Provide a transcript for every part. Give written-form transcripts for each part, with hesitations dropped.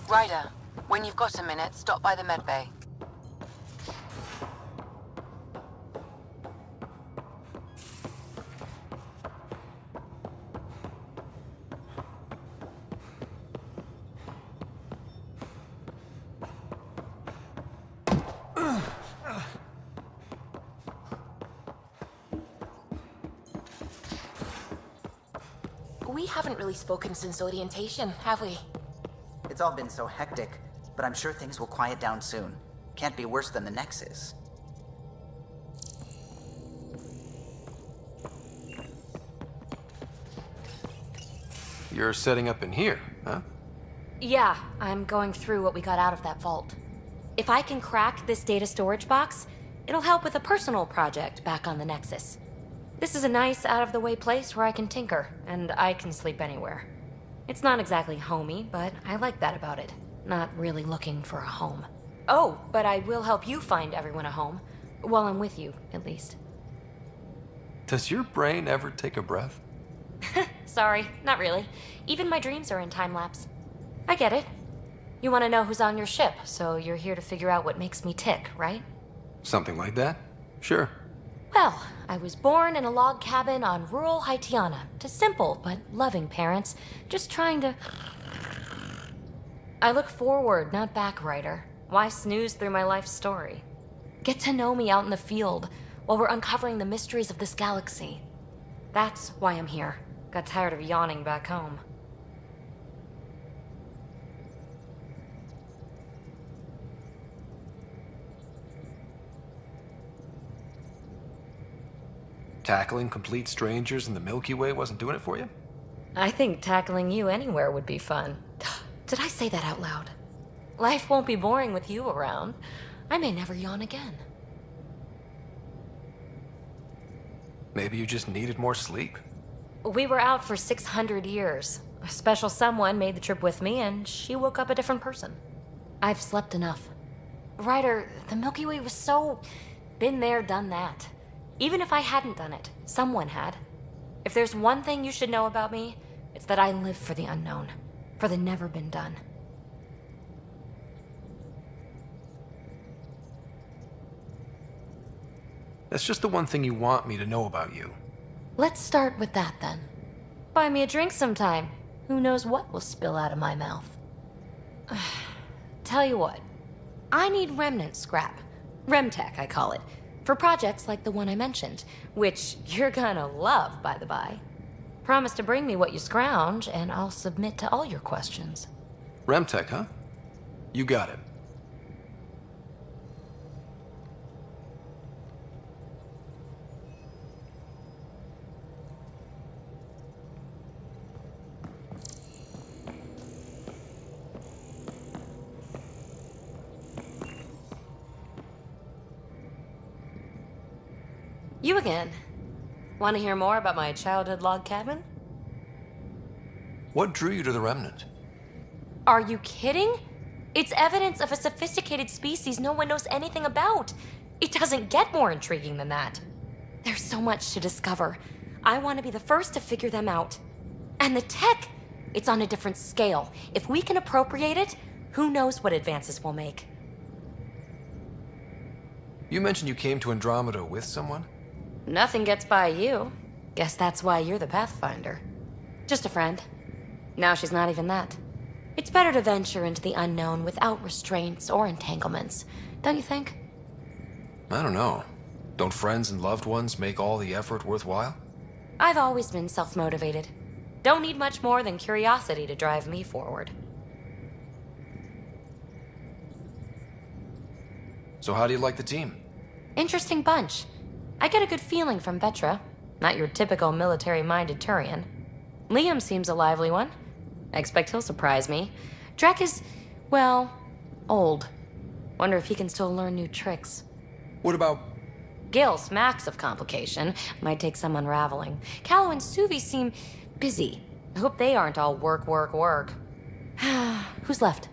Ryder, when you've got a minute, stop by the medbay. We haven't really spoken since orientation, have we? It's all been so hectic, but I'm sure things will quiet down soon. Can't be worse than the Nexus. You're setting up in here, huh? Yeah, I'm going through what we got out of that vault. If I can crack this data storage box, it'll help with a personal project back on the Nexus. This is a nice, out-of-the-way place where I can tinker, and I can sleep anywhere. It's not exactly homey, but I like that about it. Not really looking for a home. Oh, but I will help you find everyone a home. While I'm with you, at least. Does your brain ever take a breath? Sorry, not really. Even my dreams are in time-lapse. I get it. You want to know who's on your ship, so you're here to figure out what makes me tick, right? Something like that? Sure. Well, I was born in a log cabin on rural Haitiana to simple but loving parents, just trying to... I look forward, not back, Ryder. Why snooze through my life story? Get to know me out in the field while we're uncovering the mysteries of this galaxy. That's why I'm here. Got tired of yawning back home. Tackling complete strangers in the Milky Way wasn't doing it for you? I think tackling you anywhere would be fun. Did I say that out loud? Life won't be boring with you around. I may never yawn again. Maybe you just needed more sleep? We were out for 600 years. A special someone made the trip with me, and she woke up a different person. I've slept enough. Ryder, the Milky Way was so... been there, done that. Even if I hadn't done it, someone had. If there's one thing you should know about me, it's that I live for the unknown, for the never been done. That's just the one thing you want me to know about you. Let's start with that then. Buy me a drink sometime. Who knows what will spill out of my mouth. Tell you what, I need remnant scrap. Remtech, I call it. For projects like the one I mentioned, which you're gonna love, by the by. Promise to bring me what you scrounge, and I'll submit to all your questions. Remtech, huh? You got it. You again. Want to hear more about my childhood log cabin? What drew you to the Remnant? Are you kidding? It's evidence of a sophisticated species no one knows anything about. It doesn't get more intriguing than that. There's so much to discover. I want to be the first to figure them out. And the tech, it's on a different scale. If we can appropriate it, who knows what advances we'll make. You mentioned you came to Andromeda with someone? Nothing gets by you. Guess that's why you're the Pathfinder. Just a friend. Now she's not even that. It's better to venture into the unknown without restraints or entanglements, don't you think? I don't know. Don't friends and loved ones make all the effort worthwhile? I've always been self-motivated. Don't need much more than curiosity to drive me forward. So how do you like the team? Interesting bunch. I get a good feeling from Vetra. Not your typical military-minded Turian. Liam seems a lively one. I expect he'll surprise me. Drek is, well, old. Wonder if he can still learn new tricks. What about... Gil smacks of complication. Might take some unraveling. Callow and Suvi seem busy. I hope they aren't all work, work, work. Who's left?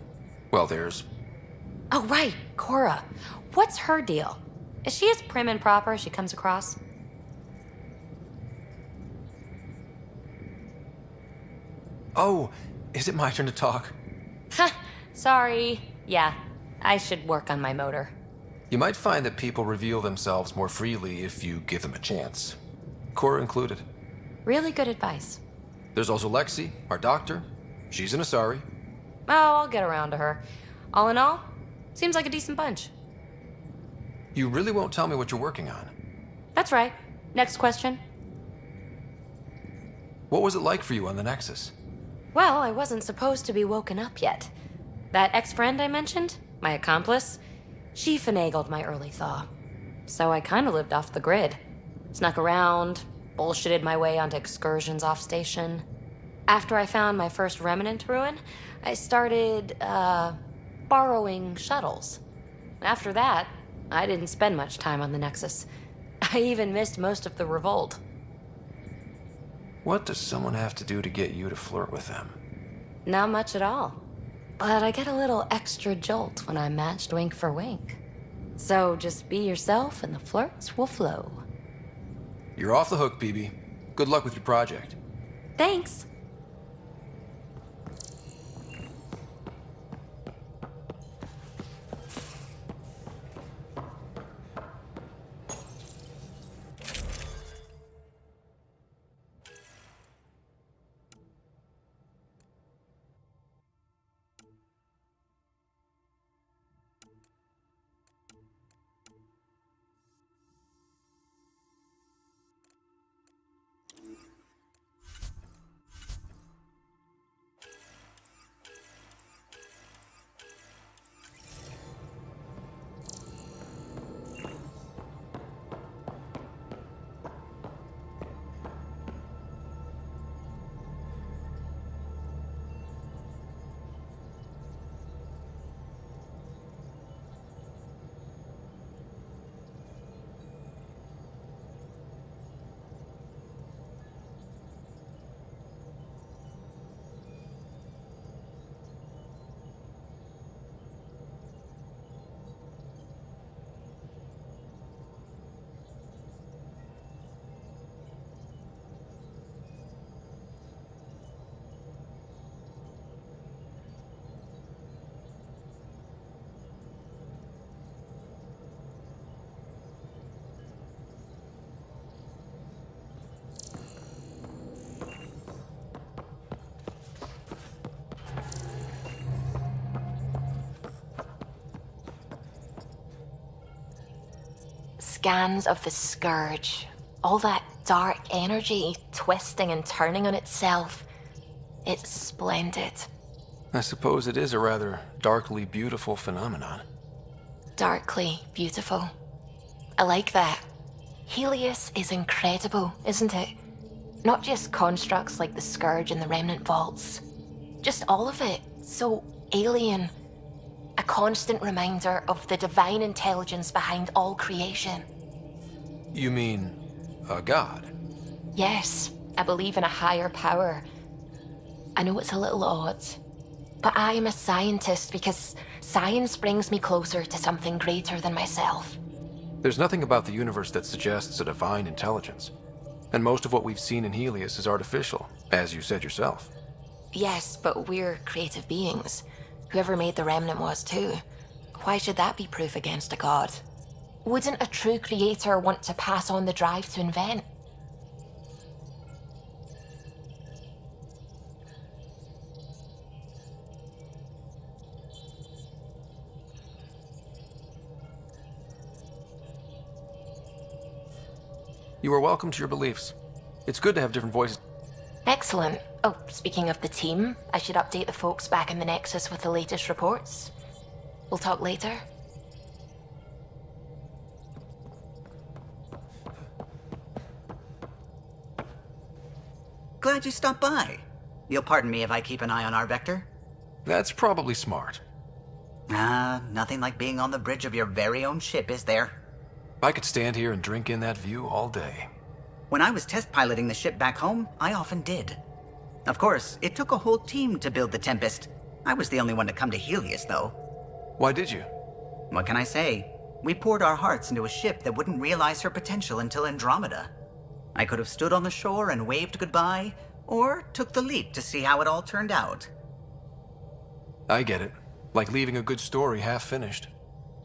Well, there's... Oh, right, Cora. What's her deal? Is she as prim and proper as she comes across? Oh, is it my turn to talk? Ha! Sorry. Yeah, I should work on my motor. You might find that people reveal themselves more freely if you give them a chance. Cora included. Really good advice. There's also Lexi, our doctor. She's an Asari. Oh, I'll get around to her. All in all, seems like a decent bunch. You really won't tell me what you're working on. That's right. Next question. What was it like for you on the Nexus? Well, I wasn't supposed to be woken up yet. That ex-friend I mentioned, my accomplice, she finagled my early thaw. So I kinda lived off the grid. Snuck around, bullshitted my way onto excursions off station. After I found my first remnant ruin, I started, borrowing shuttles. After that, I didn't spend much time on the Nexus. I even missed most of the revolt. What does someone have to do to get you to flirt with them? Not much at all. But I get a little extra jolt when I'm matched wink for wink. So just be yourself and the flirts will flow. You're off the hook, PB. Good luck with your project. Thanks. Scans of the Scourge. All that dark energy twisting and turning on itself. It's splendid. I suppose it is a rather darkly beautiful phenomenon. Darkly beautiful. I like that. Helios is incredible, isn't it? Not just constructs like the Scourge and the Remnant Vaults. Just all of it. So alien. A constant reminder of the divine intelligence behind all creation. You mean a god? Yes, I believe in a higher power. I know it's a little odd, but I am a scientist because science brings me closer to something greater than myself. There's nothing about the universe that suggests a divine intelligence. And most of what we've seen in Helios is artificial, as you said yourself. Yes, but we're creative beings. Whoever made the Remnant was too. Why should that be proof against a god? Wouldn't a true creator want to pass on the drive to invent? You are welcome to your beliefs. It's good to have different voices. Excellent. Oh, speaking of the team, I should update the folks back in the Nexus with the latest reports. We'll talk later. Glad you stopped by. You'll pardon me if I keep an eye on our vector? That's probably smart. Nothing like being on the bridge of your very own ship, is there? I could stand here and drink in that view all day. When I was test piloting the ship back home, I often did. Of course, it took a whole team to build the Tempest. I was the only one to come to Helios, though. Why did you? What can I say? We poured our hearts into a ship that wouldn't realize her potential until Andromeda. I could have stood on the shore and waved goodbye, or took the leap to see how it all turned out. I get it. Like leaving a good story half-finished.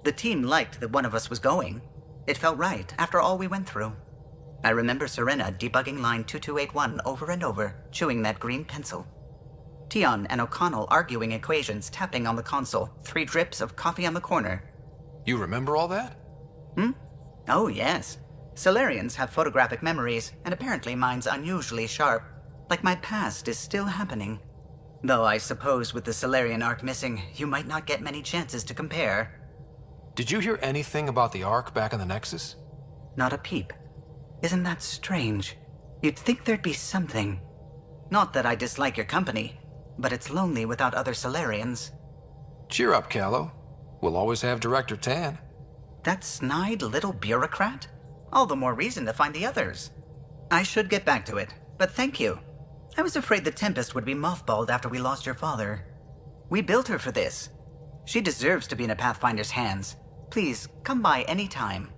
The team liked that one of us was going. It felt right after all we went through. I remember Serena debugging line 2281 over and over, chewing that green pencil. Tion and O'Connell arguing equations, tapping on the console, 3 drips of coffee on the corner. You remember all that? Oh, yes. Solarians have photographic memories, and apparently mine's unusually sharp. Like my past is still happening. Though I suppose with the Solarian arc missing, you might not get many chances to compare. Did you hear anything about the Ark back in the Nexus? Not a peep. Isn't that strange? You'd think there'd be something. Not that I dislike your company, but it's lonely without other Solarians. Cheer up, Callow. We'll always have Director Tan. That snide little bureaucrat? All the more reason to find the others. I should get back to it, but thank you. I was afraid the Tempest would be mothballed after we lost your father. We built her for this. She deserves to be in a Pathfinder's hands. Please, come by any time.